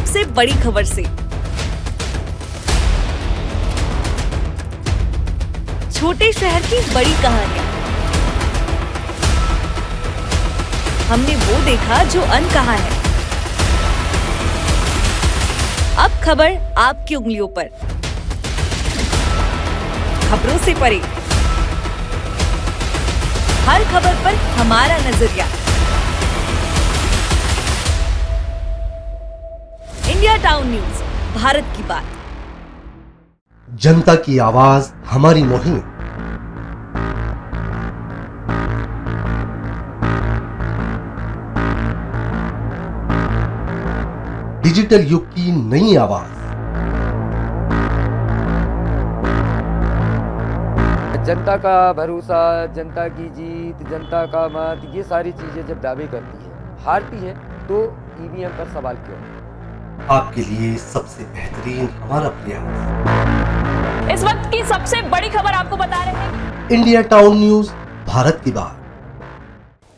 सबसे बड़ी खबर से। छोटे शहर की बड़ी कहानियां। हमने वो देखा जो अनकहा है। अब खबर आपकी उंगलियों पर। खबरों से परे, हर खबर पर हमारा नजरिया। इंडिया टाउन न्यूज, भारत की बात। जनता की आवाज हमारी मुहिम। डिजिटल युग की नई आवाज। जनता का भरोसा, जनता की जीत, जनता का मत, ये सारी चीजें जब दावे करती है, हारती है, तो ईवीएम पर सवाल क्यों? आपके लिए सबसे बेहतरीन हमारा प्रयास। इस वक्त की सबसे बड़ी खबर आपको बता रहे हैं। इंडिया टाउन न्यूज, भारत की बात।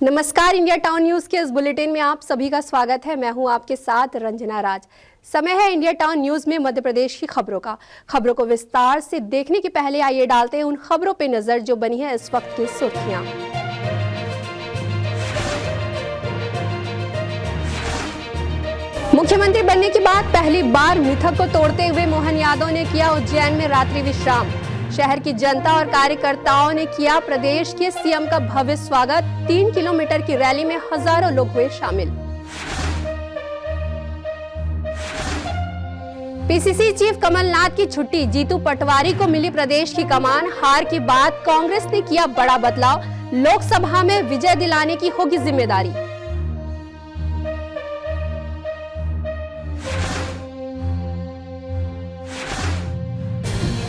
नमस्कार, इंडिया टाउन न्यूज के इस बुलेटिन में आप सभी का स्वागत है। मैं हूं आपके साथ रंजना राज। समय है इंडिया टाउन न्यूज में मध्य प्रदेश की खबरों का। खबरों को विस्तार से देखने के पहले आइए डालते हैं उन खबरों पे नजर जो बनी है इस वक्त की सुर्खियां। मुख्यमंत्री बनने के बाद पहली बार मिथक को तोड़ते हुए मोहन यादव ने किया उज्जैन में रात्रि विश्राम। शहर की जनता और कार्यकर्ताओं ने किया प्रदेश के सीएम का भव्य स्वागत। 3 किलोमीटर की रैली में हजारों लोग हुए शामिल। पीसीसी चीफ कमलनाथ की छुट्टी, जीतू पटवारी को मिली प्रदेश की कमान। हार के बाद कांग्रेस ने किया बड़ा बदलाव, लोकसभा में विजय दिलाने की होगी जिम्मेदारी।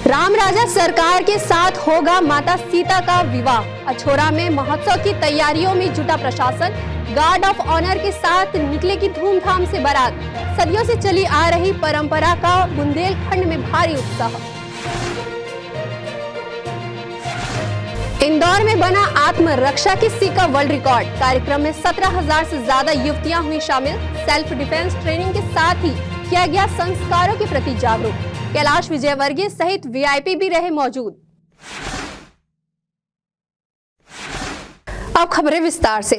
राम राजा सरकार के साथ होगा माता सीता का विवाह। अछोरा में महोत्सव की तैयारियों में जुटा प्रशासन। गार्ड ऑफ ऑनर के साथ निकलेगी धूमधाम से बारात। सदियों से चली आ रही परंपरा का बुंदेलखंड में भारी उत्साह। इंदौर में बना आत्मरक्षा किस्सी का वर्ल्ड रिकॉर्ड। कार्यक्रम में 17,000 से ज्यादा युवतियां हुई शामिल। सेल्फ डिफेंस ट्रेनिंग के साथ ही किया गया संस्कारों के प्रति जागरूक। कैलाश विजयवर्गीय सहित वीआईपी भी रहे मौजूद। अब खबरें विस्तार से।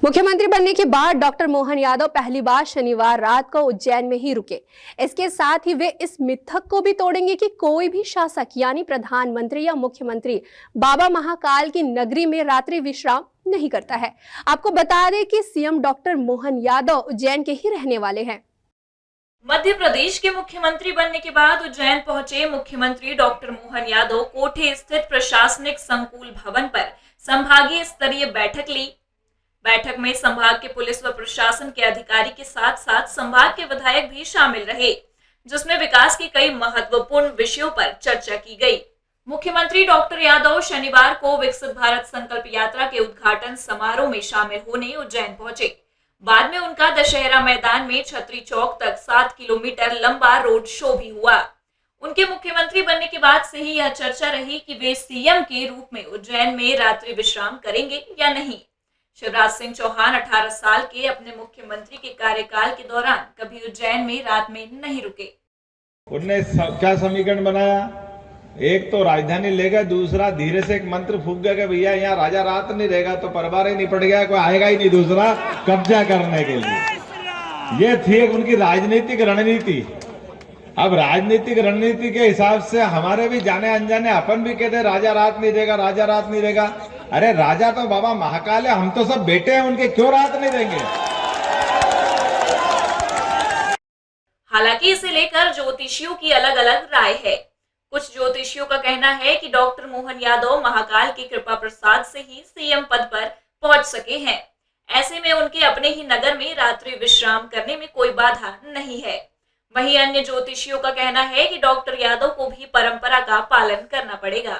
मुख्यमंत्री बनने के बाद डॉक्टर मोहन यादव पहली बार शनिवार रात को उज्जैन में ही रुके। इसके साथ ही वे इस मिथक को भी तोड़ेंगे कि कोई भी शासक यानी प्रधानमंत्री या मुख्यमंत्री बाबा महाकाल की नगरी में रात्रि विश्राम नहीं करता है। आपको बता दें कि सीएम डॉक्टर मोहन यादव उज्जैन के ही रहने वाले हैं। मध्य प्रदेश के मुख्यमंत्री बनने के बाद उज्जैन पहुंचे मुख्यमंत्री डॉक्टर मोहन यादव कोठे स्थित प्रशासनिक संकुल भवन पर संभागीय स्तरीय बैठक ली। बैठक में संभाग के पुलिस व प्रशासन के अधिकारी के साथ साथ संभाग के विधायक भी शामिल रहे, जिसमें विकास के कई महत्वपूर्ण विषयों पर चर्चा की गई। मुख्यमंत्री डॉक्टर यादव शनिवार को विकसित भारत संकल्प यात्रा के उद्घाटन समारोह में शामिल होने उज्जैन पहुंचे। बाद में उनका दशहरा मैदान में छतरी चौक तक 7 किलोमीटर लंबा रोड शो भी हुआ। उनके मुख्यमंत्री बनने के बाद से ही यह चर्चा रही कि वे सीएम के रूप में उज्जैन में रात्रि विश्राम करेंगे या नहीं। शिवराज सिंह चौहान 18 साल के अपने मुख्यमंत्री के कार्यकाल के दौरान कभी उज्जैन में रात में नहीं रुके। उनने क्या समीकरण बनाया? एक तो राजधानी ले गए, दूसरा धीरे से एक मंत्र फूक गया कि भैया यहाँ राजा रात नहीं रहेगा तो परिवार ही नहीं पड़ गया, कोई आएगा ही नहीं दूसरा कब्जा करने के लिए। ये थी एक उनकी राजनीतिक रणनीति। अब राजनीतिक रणनीति के हिसाब से हमारे भी जाने अनजाने अपन भी कहते राजा रात नहीं देगा, राजा रात नहीं देगा। अरे राजा तो बाबा महाकाल है, हम तो सब बेटे हैं उनके, क्यों रात नहीं देंगे? हालांकि इसे लेकर ज्योतिषियों की अलग अलग राय है। कुछ ज्योतिषियों का कहना है कि डॉक्टर मोहन यादव महाकाल की कृपा प्रसाद से ही सीएम पद पर पहुंच सके हैं। ऐसे में उनके अपने ही नगर में रात्रि विश्राम करने में कोई बाधा नहीं है। वहीं अन्य ज्योतिषियों का कहना है कि डॉक्टर यादव को भी परंपरा का पालन करना पड़ेगा।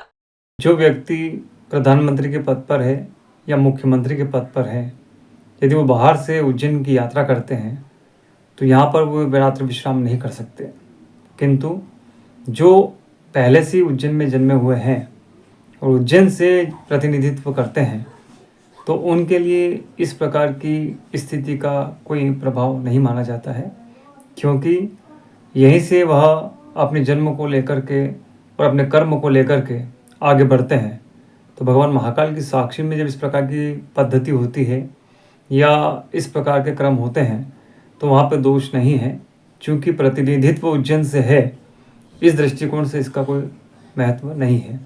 जो व्यक्ति प्रधानमंत्री के पद पर है या मुख्यमंत्री के पद पर है, यदि वो बाहर से उज्जैन की यात्रा करते हैं तो यहाँ पर वो रात्रि विश्राम नहीं कर सकते। किंतु जो पहले से उज्जैन में जन्मे हुए हैं और उज्जैन से प्रतिनिधित्व करते हैं तो उनके लिए इस प्रकार की स्थिति का कोई प्रभाव नहीं माना जाता है। क्योंकि यहीं से वह अपने जन्म को लेकर के और अपने कर्म को लेकर के आगे बढ़ते हैं। तो भगवान महाकाल की साक्षी में जब इस प्रकार की पद्धति होती है या इस प्रकार के क्रम होते हैं तो वहाँ पे दोष नहीं है, क्योंकि प्रतिनिधित्व उज्जैन से है, इस दृष्टिकोण से इसका कोई महत्व नहीं है।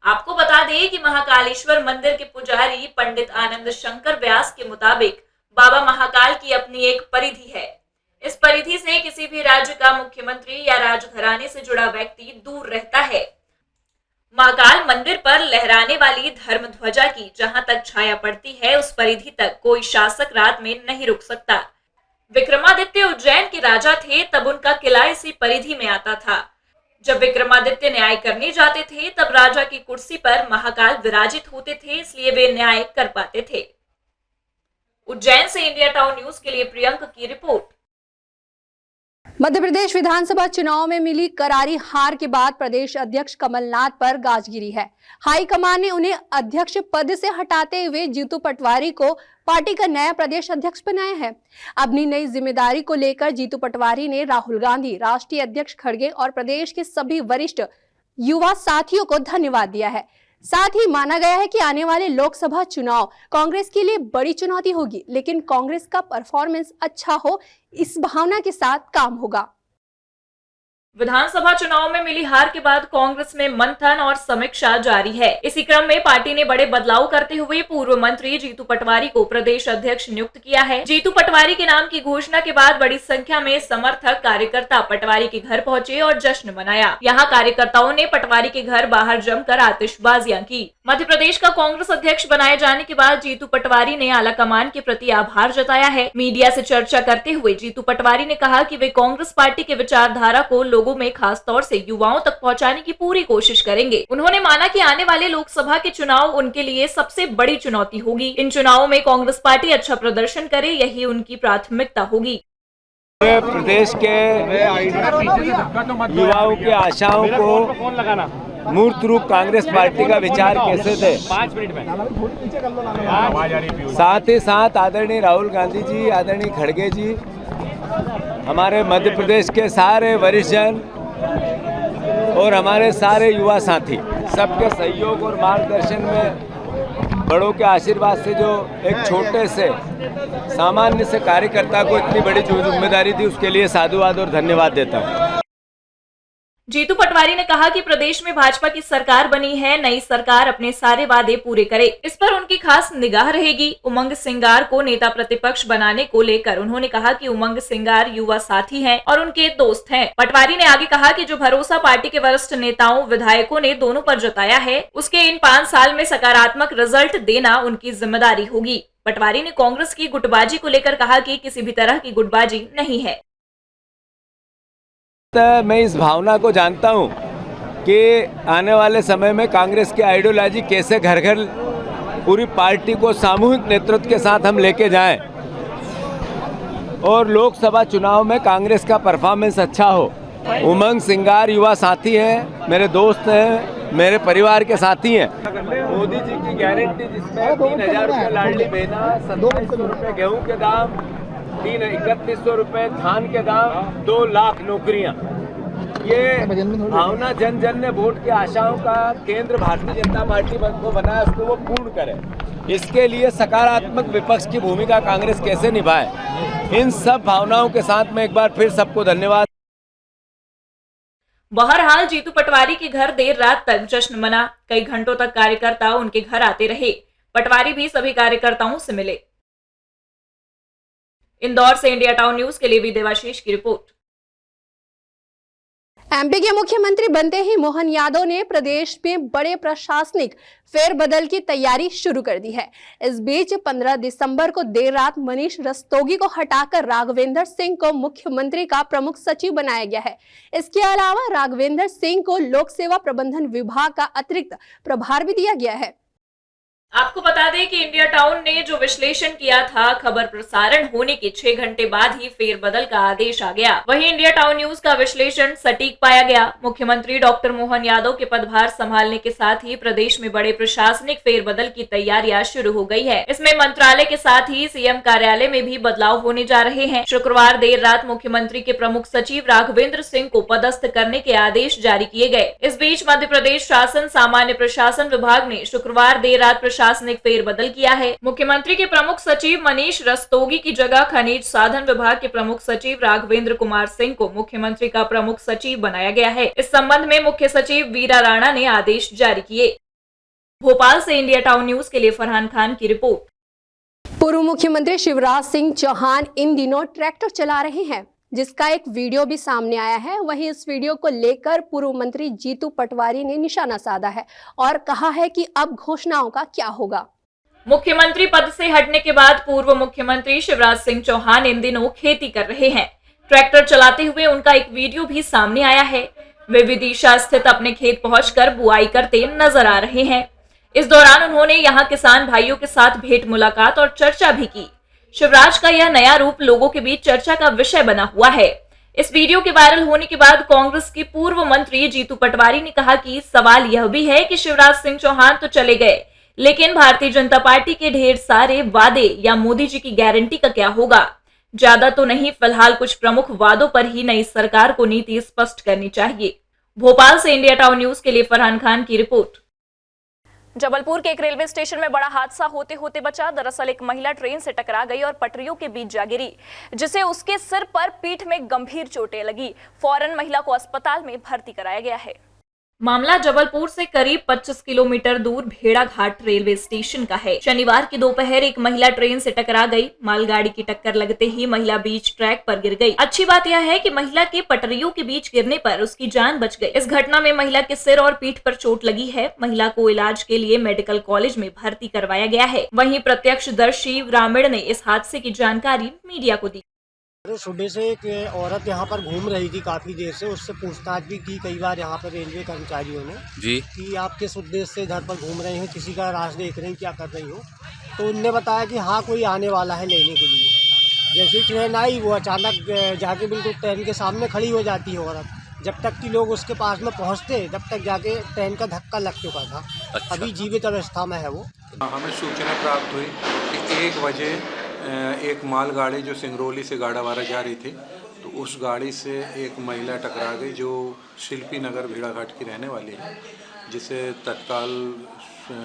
आपको बता दें कि महाकालेश्वर मंदिर के पुजारी पंडित आनंद शंकर व्यास के मुताबिक बाबा महाकाल की अपनी एक परिधि है। इस परिधि से किसी भी राज्य का मुख्यमंत्री या राजघराने से जुड़ा व्यक्ति दूर रहता है। महाकाल मंदिर पर लहराने वाली धर्म ध्वजा की जहां तक छाया पड़ती है, उस परिधि तक कोई शासक रात में नहीं रुक सकता। विक्रमादित्य उज्जैन के राजा थे, तब उनका किला इसी परिधि में आता था। जब विक्रमादित्य न्याय करने जाते थे तब राजा की कुर्सी पर महाकाल विराजित होते थे, इसलिए वे न्याय कर पाते थे। उज्जैन से इंडिया टाउन न्यूज के लिए प्रियंक की रिपोर्ट। मध्य प्रदेश विधानसभा चुनाव में मिली करारी हार के बाद प्रदेश अध्यक्ष कमलनाथ पर गाज गिरी है। हाईकमान ने उन्हें अध्यक्ष पद से हटाते हुए जीतू पटवारी को पार्टी का नया प्रदेश अध्यक्ष बनाया है। अपनी नई जिम्मेदारी को लेकर जीतू पटवारी ने राहुल गांधी, राष्ट्रीय अध्यक्ष खड़गे और प्रदेश के सभी वरिष्ठ युवा साथियों को धन्यवाद दिया है। साथ ही माना गया है कि आने वाले लोकसभा चुनाव कांग्रेस के लिए बड़ी चुनौती होगी, लेकिन कांग्रेस का परफॉर्मेंस अच्छा हो, इस भावना के साथ काम होगा। विधानसभा चुनाव में मिली हार के बाद कांग्रेस में मंथन और समीक्षा जारी है। इसी क्रम में पार्टी ने बड़े बदलाव करते हुए पूर्व मंत्री जीतू पटवारी को प्रदेश अध्यक्ष नियुक्त किया है। जीतू पटवारी के नाम की घोषणा के बाद बड़ी संख्या में समर्थक कार्यकर्ता पटवारी के घर पहुंचे और जश्न मनाया। यहां कार्यकर्ताओं ने पटवारी के घर बाहर जमकर आतिशबाजियां की। मध्य प्रदेश का कांग्रेस अध्यक्ष बनाए जाने के बाद जीतू पटवारी ने आलाकमान के प्रति आभार जताया है। मीडिया से चर्चा करते हुए जीतू पटवारी ने कहा कि वे कांग्रेस पार्टी के विचारधारा को लोगों में खास तौर से युवाओं तक पहुंचाने की पूरी कोशिश करेंगे। उन्होंने माना कि आने वाले लोकसभा के चुनाव उनके लिए सबसे बड़ी चुनौती होगी। इन चुनावों में कांग्रेस पार्टी अच्छा प्रदर्शन करे, यही उनकी प्राथमिकता होगी। प्रदेश के युवाओं की आशाओं को मूर्त रूप कांग्रेस पार्टी का विचार कैसे दे, 5 मिनट में, साथ ही साथ आदरणीय राहुल गांधी जी, आदरणीय खड़गे जी, हमारे मध्य प्रदेश के सारे वरिष्ठ जन और हमारे सारे युवा साथी सबके सहयोग और मार्गदर्शन में, बड़ों के आशीर्वाद से जो एक छोटे से सामान्य से कार्यकर्ता को इतनी बड़ी जिम्मेदारी थी, उसके लिए साधुवाद और धन्यवाद देता हूँ। जीतू पटवारी ने कहा कि प्रदेश में भाजपा की सरकार बनी है, नई सरकार अपने सारे वादे पूरे करे, इस पर उनकी खास निगाह रहेगी। उमंग सिंगार को नेता प्रतिपक्ष बनाने को लेकर उन्होंने कहा कि उमंग सिंगार युवा साथी हैं और उनके दोस्त हैं। पटवारी ने आगे कहा कि जो भरोसा पार्टी के वरिष्ठ नेताओं विधायकों ने दोनों पर जताया है, उसके इन 5 साल में सकारात्मक रिजल्ट देना उनकी जिम्मेदारी होगी। पटवारी ने कांग्रेस की गुटबाजी को लेकर कहा कि किसी भी तरह की गुटबाजी नहीं है। मैं इस भावना को जानता हूं कि आने वाले समय में कांग्रेस की आइडियोलॉजी कैसे घर घर पूरी पार्टी को सामूहिक नेतृत्व के साथ हम लेके जाएं और लोकसभा चुनाव में कांग्रेस का परफॉर्मेंस अच्छा हो। उमंग सिंगार युवा साथी हैं, मेरे दोस्त हैं, मेरे परिवार के साथी हैं। मोदी जी की गारंटी जिसमें 3000 रुपये लाडली बहना, 2700 रुपये गेहूँ के दाम, 3100 रुपये धान के दाम, 2 लाख नौकरियां, ये भावना जन जन ने वोट की आशाओं का केंद्र भारतीय जनता पार्टी को बनाया, उसको वो पूर्ण करे। इसके लिए सकारात्मक विपक्ष की भूमिका कांग्रेस कैसे निभाए, इन सब भावनाओं के साथ में एक बार फिर सबको धन्यवाद। बहरहाल जीतू पटवारी के घर देर रात तक जश्न मना। कई घंटों तक कार्यकर्ता उनके घर आते रहे। पटवारी भी सभी कार्यकर्ताओं से मिले। इंदौर से इंडिया टाउन न्यूज के लिए भी देवाशीष की रिपोर्ट। एमपी के मुख्यमंत्री बनते ही मोहन यादव ने प्रदेश में बड़े प्रशासनिक फेरबदल की तैयारी शुरू कर दी है। इस बीच 15 दिसंबर को देर रात मनीष रस्तोगी को हटाकर राघवेंद्र सिंह को मुख्यमंत्री का प्रमुख सचिव बनाया गया है। इसके अलावा राघवेंद्र सिंह को लोक सेवा प्रबंधन विभाग का अतिरिक्त प्रभार भी दिया गया है। आपको बता दें कि इंडिया टाउन ने जो विश्लेषण किया था, खबर प्रसारण होने के 6 घंटे बाद ही फेरबदल का आदेश आ गया। वहीं इंडिया टाउन न्यूज का विश्लेषण सटीक पाया गया। मुख्यमंत्री डॉक्टर मोहन यादव के पदभार संभालने के साथ ही प्रदेश में बड़े प्रशासनिक फेरबदल की तैयारियां शुरू हो गई है। इसमें मंत्रालय के साथ ही सीएम कार्यालय में भी बदलाव होने जा रहे हैं। शुक्रवार देर रात मुख्यमंत्री के प्रमुख सचिव राघवेंद्र सिंह को पदस्थ करने के आदेश जारी किए गए। इस बीच मध्य प्रदेश शासन सामान्य प्रशासन विभाग ने शुक्रवार देर रात प्रशासनिक फेरबदल किया है। मुख्यमंत्री के प्रमुख सचिव मनीष रस्तोगी की जगह खनिज साधन विभाग के प्रमुख सचिव राघवेंद्र कुमार सिंह को मुख्यमंत्री का प्रमुख सचिव बनाया गया है। इस संबंध में मुख्य सचिव वीरा राणा ने आदेश जारी किए। भोपाल से इंडिया टाउन न्यूज के लिए फरहान खान की रिपोर्ट। पूर्व मुख्यमंत्री शिवराज सिंह चौहान इन दिनों ट्रैक्टर चला रहे हैं, जिसका एक वीडियो भी सामने आया है। वहीं इस वीडियो को लेकर पूर्व मंत्री जीतू पटवारी ने निशाना साधा है और कहा है कि अब घोषणाओं का क्या होगा। मुख्यमंत्री पद से हटने के बाद पूर्व मुख्यमंत्री शिवराज सिंह चौहान इन दिनों खेती कर रहे हैं। ट्रैक्टर चलाते हुए उनका एक वीडियो भी सामने आया है। वे विदिशा स्थित अपने खेत पहुंचकर बुआई करते नजर आ रहे हैं। इस दौरान उन्होंने यहां किसान भाइयों के साथ भेंट मुलाकात और चर्चा भी की। शिवराज का यह नया रूप लोगों के बीच चर्चा का विषय बना हुआ है। इस वीडियो के वायरल होने के बाद कांग्रेस की पूर्व मंत्री जीतू पटवारी ने कहा कि सवाल यह भी है कि शिवराज सिंह चौहान तो चले गए, लेकिन भारतीय जनता पार्टी के ढेर सारे वादे या मोदी जी की गारंटी का क्या होगा? ज्यादा तो नहीं, फिलहाल कुछ प्रमुख वादों पर ही नई सरकार को नीति स्पष्ट करनी चाहिए। भोपाल से इंडिया टाउन न्यूज के लिए फरहान खान की रिपोर्ट। जबलपुर के एक रेलवे स्टेशन में बड़ा हादसा होते होते बचा। दरअसल एक महिला ट्रेन से टकरा गई और पटरियों के बीच जा गिरी, जिसे उसके सिर पर पीठ में गंभीर चोटें लगी। फौरन महिला को अस्पताल में भर्ती कराया गया है। मामला जबलपुर से करीब 25 किलोमीटर दूर भेड़ाघाट रेलवे स्टेशन का है। शनिवार की दोपहर एक महिला ट्रेन से टकरा गई। मालगाड़ी की टक्कर लगते ही महिला बीच ट्रैक पर गिर गई। अच्छी बात यह है कि महिला के पटरियों के बीच गिरने पर उसकी जान बच गई। इस घटना में महिला के सिर और पीठ पर चोट लगी है। महिला को इलाज के लिए मेडिकल कॉलेज में भर्ती करवाया गया है। वहीं प्रत्यक्षदर्शी ग्रामीण ने इस हादसे की जानकारी मीडिया को दी। सुबह से एक औरत यहाँ पर घूम रही थी काफ़ी देर से, उससे पूछताछ भी की कई बार यहाँ पर रेलवे कर्मचारियों ने जी कि आप किस उद्देश्य से इधर पर घूम रहे हैं, किसी का राज देख रहे हैं, क्या कर रही हो। तो उनने बताया कि हाँ कोई आने वाला है लेने के लिए। जैसे ट्रेन आई वो अचानक जाके बिल्कुल ट्रेन के सामने खड़ी हो जाती है औरत। जब तक कि लोग उसके पास में पहुँचते तब तक जाके ट्रेन का धक्का लग चुका था। अच्छा। अभी जीवित अवस्था में है वो। हमें सूचना प्राप्त हुई कि 1 बजे एक मालगाड़ी जो सिंगरौली से गाड़ावारा जा रही थी, तो उस गाड़ी से एक महिला टकरा गई जो शिल्पी नगर भेड़ाघाट की रहने वाली है, जिसे तत्काल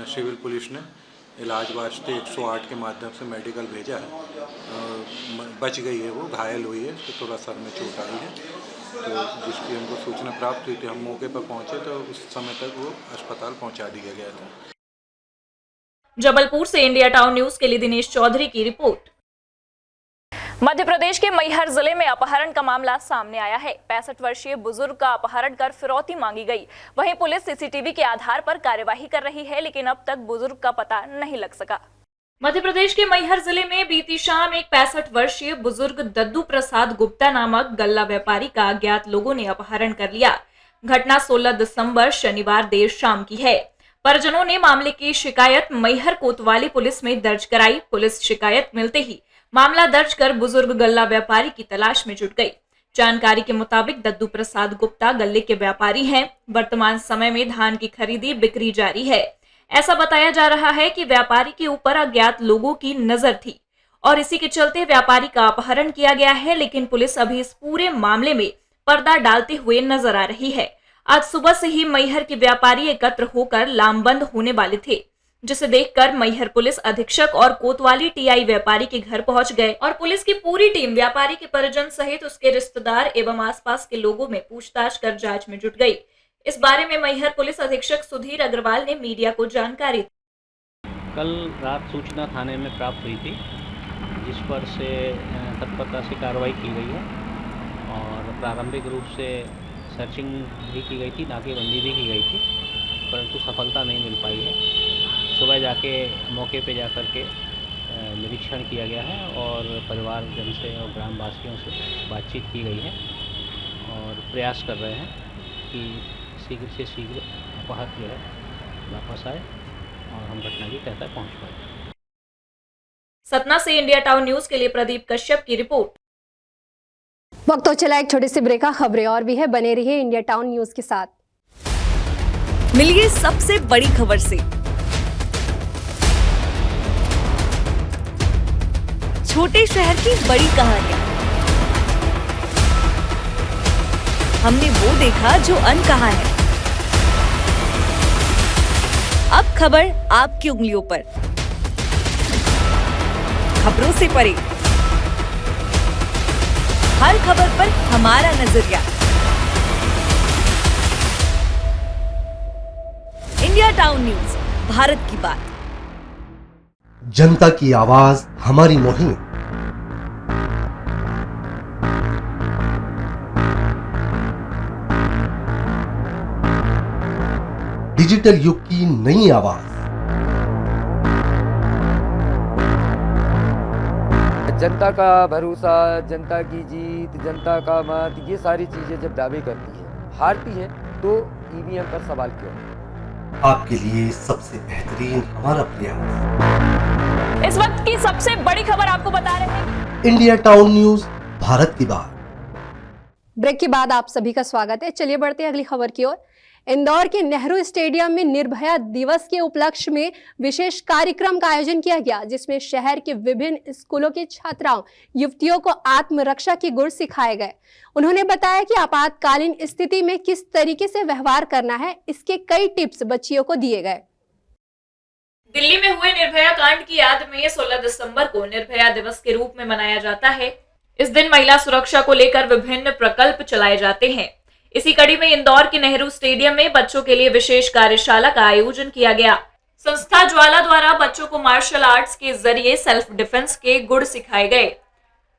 सिविल पुलिस ने इलाज वास्ते 108 के माध्यम से मेडिकल भेजा है। बच गई है, वो घायल हुई है, तो थोड़ा सर में चोट आई है। तो जिसकी हमको सूचना प्राप्त हुई थी, हम मौके पर पहुंचे तो उस समय तक वो अस्पताल पहुंचा दिया गया था। जबलपुर से इंडिया टाउन न्यूज के लिए दिनेश चौधरी की रिपोर्ट। मध्य प्रदेश के मैहर जिले में अपहरण का मामला सामने आया है। 65 वर्षीय बुजुर्ग का अपहरण कर फिरौती मांगी गई। वहीं पुलिस सीसीटीवी के आधार पर कार्यवाही कर रही है, लेकिन अब तक बुजुर्ग का पता नहीं लग सका। मध्य प्रदेश के मैहर जिले में बीती शाम एक 65 वर्षीय बुजुर्ग दद्दू प्रसाद गुप्ता नामक गल्ला व्यापारी का अज्ञात लोगों ने अपहरण कर लिया। घटना 16 दिसंबर शनिवार देर शाम की है। परिजनों ने मामले की शिकायत मैहर कोतवाली पुलिस में दर्ज कराई। पुलिस शिकायत मिलते ही मामला दर्ज कर बुजुर्ग गल्ला व्यापारी की तलाश में जुट गई। जानकारी के मुताबिक दद्दू प्रसाद गुप्ता गल्ले के व्यापारी हैं। वर्तमान समय में धान की खरीदी बिक्री जारी है। ऐसा बताया जा रहा है कि व्यापारी के ऊपर अज्ञात लोगों की नजर थी और इसी के चलते व्यापारी का अपहरण किया गया है, लेकिन पुलिस अभी इस पूरे मामले में पर्दा डालते हुए नजर आ रही है। आज सुबह से ही मैहर के व्यापारी एकत्र होकर लामबंद होने वाले थे, जिसे देखकर मैहर पुलिस अधीक्षक और कोतवाली टीआई व्यापारी के घर पहुंच गए और पुलिस की पूरी टीम व्यापारी के परिजन सहित उसके रिश्तेदार एवं आसपास के लोगों में पूछताछ कर जांच में जुट गई। इस बारे में मैहर पुलिस अधीक्षक सुधीर अग्रवाल ने मीडिया को जानकारी दी। कल रात सूचना थाने में प्राप्त हुई थी, जिस पर से तत्परता से कार्रवाई की गई है और प्रारंभिक रूप से सर्चिंग भी की गई थी, नाकेबंदी भी की गई थी, परंतु सफलता नहीं मिल पाई है। सुबह जाके मौके पे जाकर के निरीक्षण किया गया है और परिवारजन से और ग्रामवासियों से बातचीत की गई है और प्रयास कर रहे हैं कि शीघ्र से शीघ्र अपहत जो है वापस आए और हम घटना की तह तक पहुँच पाए। सतना से इंडिया टाउन न्यूज के लिए प्रदीप कश्यप की रिपोर्ट। वक्त तो चला एक छोटी सी ब्रेक का, खबरें और भी है, बने रहिए इंडिया टाउन न्यूज के साथ। मिलिए सबसे बड़ी खबर से। छोटे शहर की बड़ी कहानियां। हमने वो देखा जो अनकहा है। अब खबर आपकी उंगलियों पर। खबरों से परे, हर खबर पर हमारा नजरिया। इंडिया टाउन न्यूज, भारत की बात। जनता की आवाज हमारी मुहिम। डिजिटल युग की नई आवाज। जनता का भरोसा, जनता की जीत, जनता का मत, ये सारी चीजें जब दावे करती है, हारती है, तो ईवीएम पर सवाल क्यों? आपके लिए सबसे बेहतरीन हमारा प्रयास। इस वक्त की सबसे बड़ी खबर आपको बता रहे हैं इंडिया टाउन न्यूज, भारत की बात। ब्रेक के बाद आप सभी का स्वागत है। चलिए बढ़ते हैं अगली खबर की ओर। इंदौर के नेहरू स्टेडियम में निर्भया दिवस के उपलक्ष्य में विशेष कार्यक्रम का आयोजन किया गया, जिसमें शहर के विभिन्न स्कूलों के छात्राओं युवतियों को आत्मरक्षा के गुर सिखाए गए। उन्होंने बताया कि आपातकालीन स्थिति में किस तरीके से व्यवहार करना है, इसके कई टिप्स बच्चियों को दिए गए। दिल्ली में हुए निर्भया कांड की याद में 16 दिसंबर को निर्भया दिवस के रूप में मनाया जाता है। इस दिन महिला सुरक्षा को लेकर विभिन्न प्रकल्प चलाए जाते हैं। इसी कड़ी में इंदौर के नेहरू स्टेडियम में बच्चों के लिए विशेष कार्यशाला का आयोजन किया गया। संस्था ज्वाला द्वारा बच्चों को मार्शल आर्ट्स के जरिए सेल्फ डिफेंस के गुर सिखाए गए।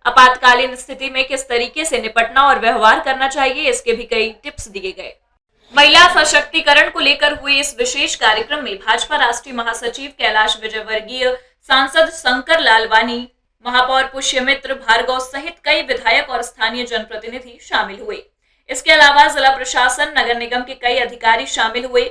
आपातकालीन स्थिति में किस तरीके से निपटना और व्यवहार करना चाहिए, इसके भी कई टिप्स दिए गए। महिला सशक्तिकरण को लेकर हुए इस विशेष कार्यक्रम में भाजपा राष्ट्रीय महासचिव कैलाश विजयवर्गीय, सांसद शंकर लालवानी, महापौर पुष्यमित्र भार्गव सहित कई विधायक और स्थानीय जनप्रतिनिधि शामिल हुए। इसके अलावा जिला प्रशासन, नगर निगम के कई अधिकारी शामिल हुए।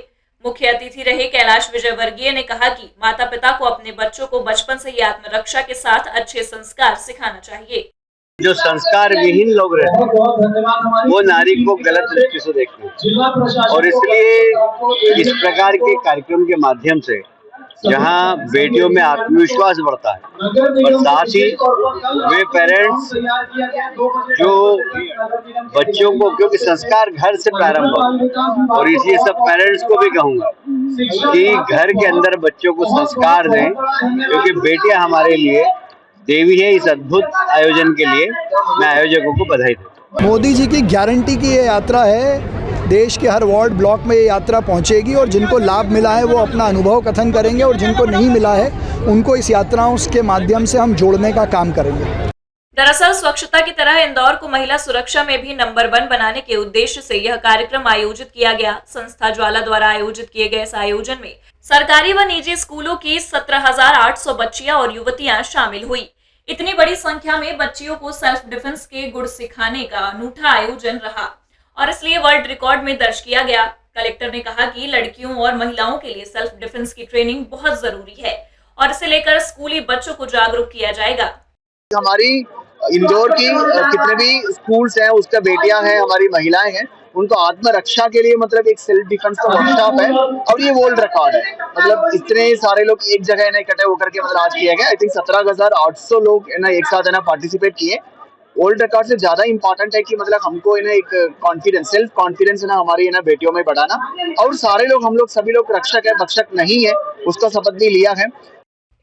मुख्य अतिथि रहे कैलाश विजयवर्गीय ने कहा कि माता पिता को अपने बच्चों को बचपन से ही आत्मरक्षा के साथ अच्छे संस्कार सिखाना चाहिए। जो संस्कार विहीन लोग रहते हैं वो नारी को गलत दृष्टि से देखते हैं, और इसलिए इस प्रकार के कार्यक्रम के माध्यम से जहां बेटियों में आत्मविश्वास बढ़ता है और साथ ही वे पेरेंट्स जो बच्चों को, क्योंकि संस्कार घर से प्रारंभ होता है, और इसलिए सब पेरेंट्स को भी कहूंगा कि घर के अंदर बच्चों को संस्कार दें, क्योंकि बेटियां हमारे लिए देवी है। इस अद्भुत आयोजन के लिए मैं आयोजकों को बधाई देता हूं। मोदी जी की गारंटी की ये यात्रा है। देश के हर वार्ड ब्लॉक में ये यात्रा पहुंचेगी और जिनको लाभ मिला है वो अपना अनुभव कथन करेंगे, और जिनको नहीं मिला है उनको इस यात्राओं के माध्यम से हम जोड़ने का काम करेंगे। दरअसल स्वच्छता की तरह इंदौर को महिला सुरक्षा में भी नंबर 1 बनाने के उद्देश्य से यह कार्यक्रम आयोजित किया गया। संस्था ज्वाला द्वारा आयोजित किए गए इस आयोजन में सरकारी व निजी स्कूलों की 17,800 बच्चियां और युवतियां शामिल हुई। इतनी बड़ी संख्या में बच्चियों को सेल्फ डिफेंस के गुर सिखाने का अनूठा आयोजन रहा और इसलिए वर्ल्ड रिकॉर्ड में दर्ज किया गया। कलेक्टर ने कहा कि लड़कियों और महिलाओं के लिए सेल्फ डिफेंस की ट्रेनिंग बहुत जरूरी है और इसे लेकर स्कूली बच्चों को जागरूक किया जाएगा। हमारी इंदौर की कितने भी स्कूल्स हैं, उसका बेटियां हैं, हमारी महिलाएं हैं, उनको आत्मरक्षा के लिए मतलब एक सेल्फ डिफेंस का वर्कशॉप है और ये वर्ल्ड रिकॉर्ड है। मतलब इतने सारे लोग एक जगह इकट्ठे होकर के मतलब आज किया गया। आई थिंक 17,800 लोग एक साथ पार्टिसिपेट किए। वर्ल्ड रिकॉर्ड से ज्यादा इंपॉर्टेंट है कि मतलब हमको एक कॉन्फिडेंस, सेल्फ कॉन्फिडेंस बेटियों में बढ़ाना, और सारे लोग, हम लोग सभी लोग रक्षक है, भक्षक नहीं है, उसका शपथ भी लिया है।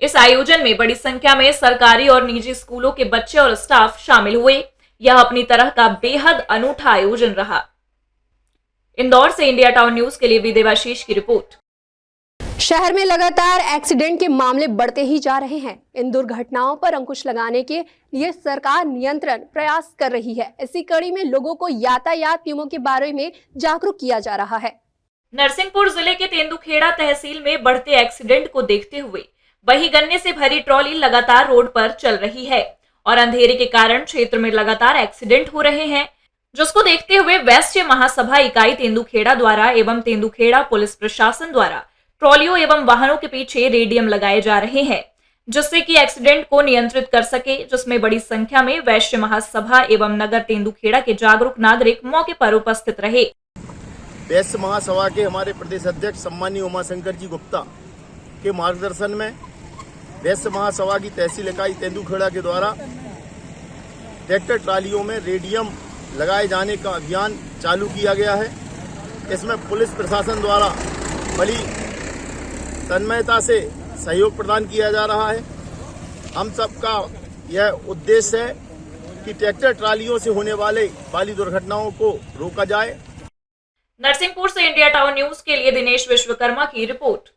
इस आयोजन में बड़ी संख्या में सरकारी और निजी स्कूलों के बच्चे और स्टाफ शामिल हुए। यह अपनी तरह का बेहद अनूठा आयोजन रहा। इंदौर से इंडिया टाउन न्यूज के लिए देवाशीष की रिपोर्ट। शहर में लगातार एक्सीडेंट के मामले बढ़ते ही जा रहे हैं। इन दुर्घटनाओं पर अंकुश लगाने के लिए सरकार नियंत्रण प्रयास कर रही है। इसी कड़ी में लोगों को यातायात नियमों के बारे में जागरूक किया जा रहा है। नरसिंहपुर जिले के तेंदुखेड़ा तहसील में बढ़ते एक्सीडेंट को देखते हुए वही गन्ने से भरी ट्रॉली लगातार रोड पर चल रही है और अंधेरे के कारण क्षेत्र में लगातार एक्सीडेंट हो रहे हैं, जिसको देखते हुए वैश्य महासभा इकाई तेंदुखेड़ा द्वारा एवं तेंदुखेड़ा पुलिस प्रशासन द्वारा ट्रॉलियों एवं वाहनों के पीछे रेडियम लगाए जा रहे हैं, जिससे कि एक्सीडेंट को नियंत्रित कर सके, जिसमें बड़ी संख्या में वैश्य महासभा एवं नगर तेंदुखेड़ा के जागरूक नागरिक मौके पर उपस्थित रहे। वैश्य महासभा के हमारे प्रदेश अध्यक्ष सम्मानीय उमाशंकर जी गुप्ता के मार्गदर्शन में वैश्य महासभा की तहसील इकाई तेंदुखेड़ा के द्वारा ट्रैक्टर ट्रालियों में रेडियम लगाए जाने का अभियान चालू किया गया है। इसमें पुलिस प्रशासन द्वारा बड़ी तन्मयता से सहयोग प्रदान किया जा रहा है। हम सबका यह उद्देश्य है कि ट्रैक्टर ट्रालियों से होने वाली दुर्घटनाओं को रोका जाए। नरसिंहपुर से इंडिया टाउन न्यूज के लिए दिनेश विश्वकर्मा की रिपोर्ट।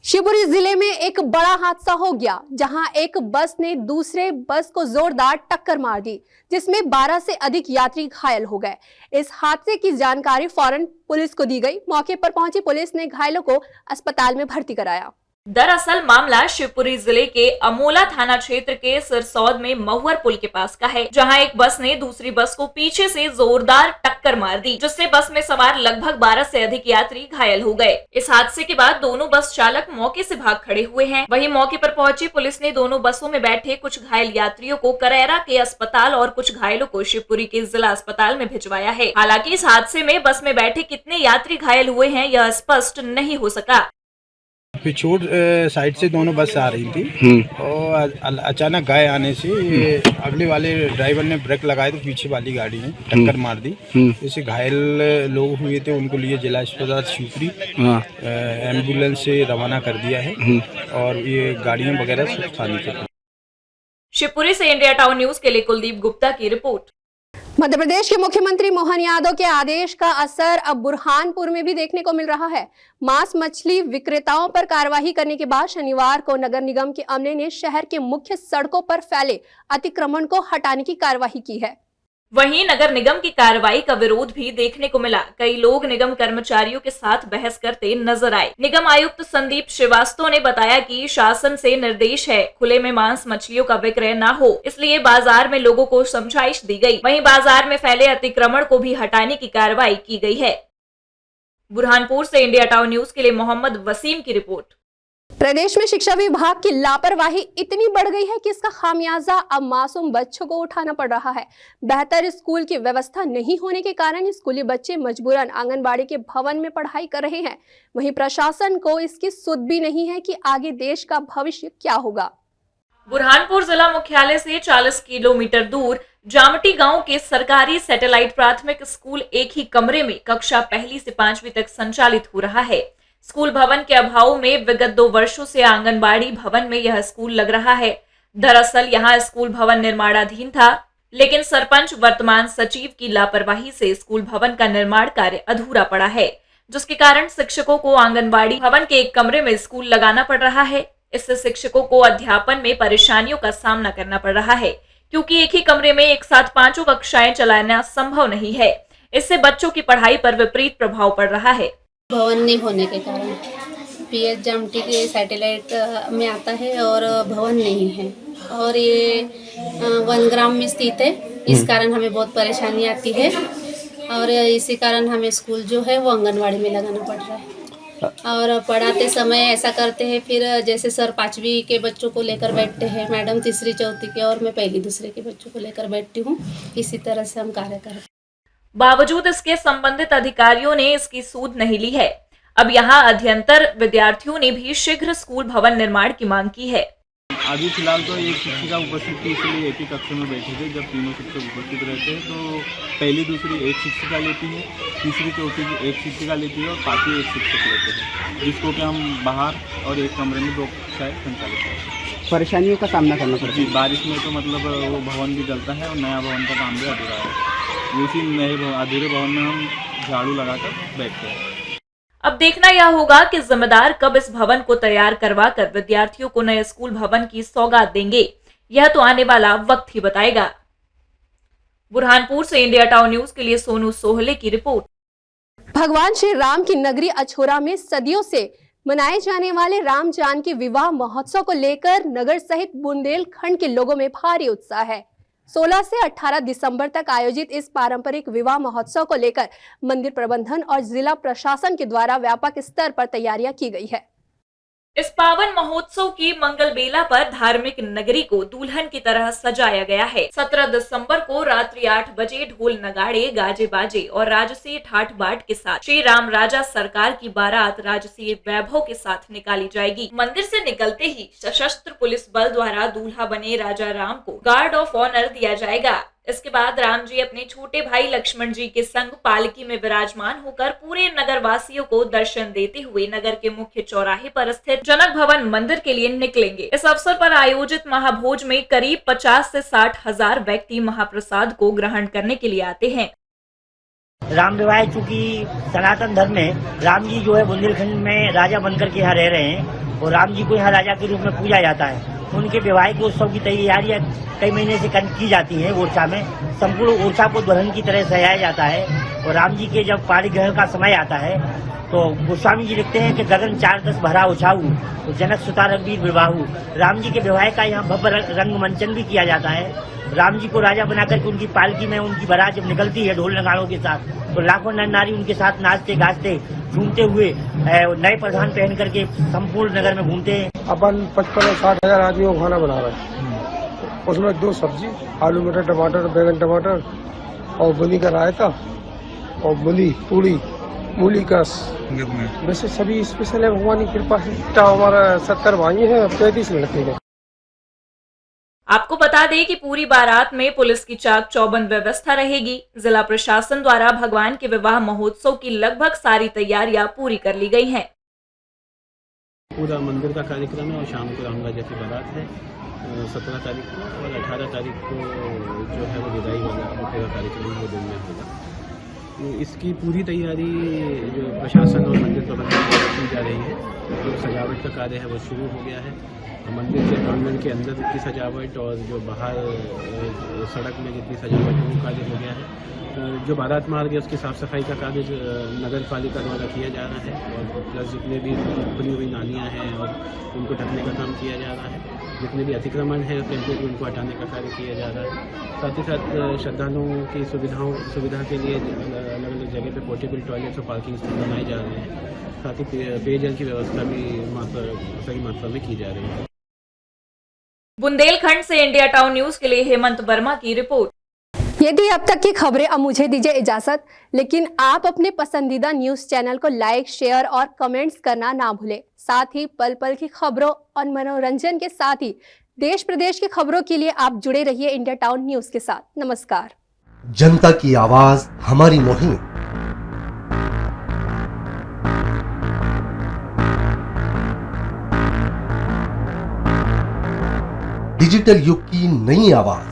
शिवपुरी जिले में एक बड़ा हादसा हो गया, जहां एक बस ने दूसरे बस को जोरदार टक्कर मार दी, जिसमें 12 से अधिक यात्री घायल हो गए। इस हादसे की जानकारी फौरन पुलिस को दी गई। मौके पर पहुंची पुलिस ने घायलों को अस्पताल में भर्ती कराया। दरअसल मामला शिवपुरी जिले के अमोला थाना क्षेत्र के सिरसौद में महुअर पुल के पास का है, जहां एक बस ने दूसरी बस को पीछे से जोरदार टक्कर मार दी, जिससे बस में सवार लगभग 12 से अधिक यात्री घायल हो गए। इस हादसे के बाद दोनों बस चालक मौके से भाग खड़े हुए हैं। वहीं मौके पर पहुंची पुलिस ने दोनों बसों में बैठे कुछ घायल यात्रियों को करैरा के अस्पताल और कुछ घायलों को शिवपुरी के जिला अस्पताल में भिजवाया है। हालांकि इस हादसे में बस में बैठे कितने यात्री घायल हुए हैं यह स्पष्ट नहीं हो सका। पिछोड़ साइड से दोनों बस आ रही थी और अचानक गाय आने से अगले वाले ड्राइवर ने ब्रेक लगाए तो पीछे वाली गाड़ी ने टक्कर मार दी। इससे घायल लोग हुए थे, उनको लिए जिला अस्पताल शिवपुरी एम्बुलेंस से रवाना कर दिया है और ये गाड़ियां वगैरह सब थाने के। शिवपुरी से इंडिया टाउन न्यूज के लिए कुलदीप गुप्ता की रिपोर्ट। मध्य प्रदेश के मुख्यमंत्री मोहन यादव के आदेश का असर अब बुरहानपुर में भी देखने को मिल रहा है। मांस मछली विक्रेताओं पर कार्रवाई करने के बाद शनिवार को नगर निगम के अमले ने शहर के मुख्य सड़कों पर फैले अतिक्रमण को हटाने की कार्रवाई की है। वहीं नगर निगम की कार्रवाई का विरोध भी देखने को मिला। कई लोग निगम कर्मचारियों के साथ बहस करते नजर आए। निगम आयुक्त संदीप श्रीवास्तव ने बताया कि शासन से निर्देश है खुले में मांस मछलियों का विक्रय न हो, इसलिए बाजार में लोगों को समझाइश दी गई। वहीं बाजार में फैले अतिक्रमण को भी हटाने की कार्रवाई की गई है। बुरहानपुर से इंडिया टाउन न्यूज के लिए मोहम्मद वसीम की रिपोर्ट। प्रदेश में शिक्षा विभाग की लापरवाही इतनी बढ़ गई है कि इसका खामियाजा अब मासूम बच्चों को उठाना पड़ रहा है। बेहतर स्कूल की व्यवस्था नहीं होने के कारण स्कूली बच्चे मजबूरन आंगनबाड़ी के भवन में पढ़ाई कर रहे हैं। वहीं प्रशासन को इसकी सुध भी नहीं है कि आगे देश का भविष्य क्या होगा। बुरहानपुर जिला मुख्यालय से 40 किलोमीटर दूर जामटी गांव के सरकारी सैटेलाइट प्राथमिक स्कूल एक ही कमरे में कक्षा 1 से 5वीं तक संचालित हो रहा है। स्कूल भवन के अभाव में विगत 2 वर्षों से आंगनबाड़ी भवन में यह स्कूल लग रहा है। दरअसल यहां स्कूल भवन निर्माणाधीन था, लेकिन सरपंच वर्तमान सचिव की लापरवाही से स्कूल भवन का निर्माण कार्य अधूरा पड़ा है, जिसके कारण शिक्षकों को आंगनबाड़ी भवन के एक कमरे में स्कूल लगाना पड़ रहा है। इससे शिक्षकों को अध्यापन में परेशानियों का सामना करना पड़ रहा है, क्योंकि एक ही कमरे में एक साथ 5 कक्षाएं चलाना संभव नहीं है। इससे बच्चों की पढ़ाई पर विपरीत प्रभाव पड़ रहा है। भवन नहीं होने के कारण पीएच जामटी के सैटेलाइट में आता है और भवन नहीं है और ये वनग्राम में स्थित है। इस कारण हमें बहुत परेशानी आती है और इसी कारण हमें स्कूल जो है वो आंगनवाड़ी में लगाना पड़ रहा है। और पढ़ाते समय ऐसा करते हैं, फिर जैसे सर 5वीं के बच्चों को लेकर बैठते हैं, मैडम 3री 4थी के और मैं 1ली 2री के बच्चों को लेकर बैठती हूँ। इसी तरह से हम कार्य करते हैं। बावजूद इसके संबंधित अधिकारियों ने इसकी सूद नहीं ली है। अब यहाँ अध्ययनतर विद्यार्थियों ने भी शीघ्र स्कूल भवन निर्माण की मांग की है। अभी फिलहाल तो एक शिक्षिका उपस्थित थी, इसलिए एक ही कक्षा में बैठे थे। जब तीनों शिक्षक उपस्थित रहते हैं तो 1ली 2री एक शिक्षिका लेती है, 3री 4थी की एक शिक्षिका लेती है और 5वीं एक शिक्षक लेते हैं, जिसको कि हम बाहर और एक कमरे में 2 कक्षाएं संचालित करते हैं। परेशानियों का सामना करना पड़ता है। बारिश में तो मतलब वो भवन भी जलता है और नया भवन का काम भी अधूरा है। उसी नए अधूरे भवन में हम झाड़ू लगाकर बैठते हैं। अब देखना यह होगा कि जिम्मेदार कब इस भवन को तैयार करवाकर विद्यार्थियों को नए स्कूल भवन की सौगात देंगे, यह तो आने वाला वक्त ही बताएगा। बुरहानपुर से इंडिया टाउन न्यूज के लिए सोनू सोहले की रिपोर्ट। भगवान श्री राम की नगरी अछोरा में सदियों से मनाए जाने वाले राम जानकी विवाह महोत्सव को लेकर नगर सहित बुंदेलखंड के लोगों में भारी उत्साह है। 16 से 18 दिसंबर तक आयोजित इस पारंपरिक विवाह महोत्सव को लेकर मंदिर प्रबंधन और जिला प्रशासन के द्वारा व्यापक स्तर पर तैयारियां की गई है। इस पावन महोत्सव की मंगल बेला पर धार्मिक नगरी को दुल्हन की तरह सजाया गया है। 17 दिसंबर को रात्रि 8 बजे ढोल नगाड़े, गाजे बाजे और राजसीय ठाठ बाट के साथ श्री राम राजा सरकार की बारात राजसीय वैभव के साथ निकाली जाएगी। मंदिर से निकलते ही सशस्त्र पुलिस बल द्वारा दूल्हा बने राजा राम को गार्ड ऑफ ऑनर दिया जाएगा। इसके बाद राम जी अपने छोटे भाई लक्ष्मण जी के संग पालकी में विराजमान होकर पूरे नगर वासियों को दर्शन देते हुए नगर के मुख्य चौराहे पर स्थित जनक भवन मंदिर के लिए निकलेंगे। इस अवसर पर आयोजित महाभोज में करीब 50 से 60 हजार व्यक्ति महाप्रसाद को ग्रहण करने के लिए आते हैं। राम विवाह चूंकि सनातन धर्म में राम जी जो है बुंदेलखंड में राजा बनकर के यहाँ रह रहे हैं और राम जी को यहाँ राजा के रूप में पूजा जाता है। उनके वैवाहिक उत्सव की तैयारियां कई महीने से की जाती है। ओरछा में संपूर्ण ओरछा को दुल्हन की तरह सजाया जाता है और राम जी के जब पाणी ग्रहण का समय आता है तो गोस्वामी जी लिखते हैं कि गगन 4-10 भरा उछाऊ तो जनक सुता रघुवीर विवाहू। राम जी के विवाह का यहाँ भव्य रंगमंचन भी किया जाता है। राम जी को राजा बनाकर के उनकी पालकी में उनकी बारात जब निकलती है ढोल नगाड़ों के साथ तो लाखों नर नारी उनके साथ नाचते गाजते झूमते हुए नए प्रधान पहन करके संपूर्ण नगर में घूमते हैं। अपन 55-60 हजार आदमियों को खाना बना रहे हैं। उसमें 2 सब्जी, आलू मटर टमाटर बैगन टमाटर और बुनी का रायता और बुनी पूरी मूली का। वैसे सभी स्पेशल है, भगवान की कृपा से। हमारा 70 भाई हैं, 35 लड़के हैं। आपको बता दें कि पूरी बारात में पुलिस की चाक चौबंद व्यवस्था रहेगी। जिला प्रशासन द्वारा भगवान के विवाह महोत्सव की लगभग सारी तैयारियां पूरी कर ली गई हैं। पूरा मंदिर का कार्यक्रम है और शाम को रामराजा जैसी बारात है 17 तारीख को और 18 तारीख को जो है वो विदाई वाला पूरा कार्यक्रम वो दिन में होगा। इसकी पूरी तैयारी जो प्रशासन और मंदिर प्रबंधन की जा रही है, जो सजावट का कार्य है वो शुरू हो गया है। मंदिर के प्रांगण के अंदर जितनी सजावट और जो बाहर सड़क में जितनी सजावट है वो कार्य हो गया है। जो बारात मार्ग है उसकी साफ़ सफाई का कार्य नगर पालिका द्वारा किया जा रहा है और प्लस जितने भी खुली हुई नालियाँ हैं और उनको ढकने का काम किया जा रहा है। जितने भी अतिक्रमण है टेम्परेरी उनको हटाने का कार्य किया जा रहा है। साथ ही साथ श्रद्धालुओं की सुविधा के लिए अलग अलग जगह पे पोर्टेबल टॉयलेट्स और पार्किंग स्टॉल बनाए जा रहे हैं। साथ ही पेयजल की व्यवस्था भी सही मात्रा में की जा रही है। बुंदेलखंड से इंडिया टाउन न्यूज के लिए हेमंत वर्मा की रिपोर्ट। ये थी अब तक की खबरें। अब मुझे दीजिए इजाजत, लेकिन आप अपने पसंदीदा न्यूज चैनल को लाइक, शेयर और कमेंट्स करना ना भूलें। साथ ही पल पल की खबरों और मनोरंजन के साथ ही देश प्रदेश की खबरों के लिए आप जुड़े रहिए इंडिया टाउन न्यूज के साथ। नमस्कार। जनता की आवाज हमारी मुहिम। डिजिटल युग की नई आवाज।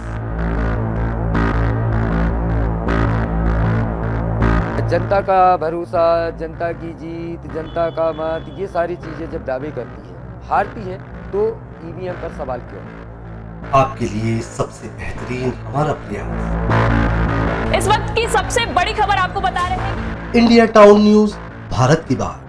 जनता का भरोसा, जनता की जीत, जनता का मत, ये सारी चीजें जब दावे करती है, हारती है तो ईवीएम पर सवाल क्यों? आपके लिए सबसे बेहतरीन हमारा प्रयास। इस वक्त की सबसे बड़ी खबर आपको बता रहे हैं इंडिया टाउन न्यूज, भारत की बात।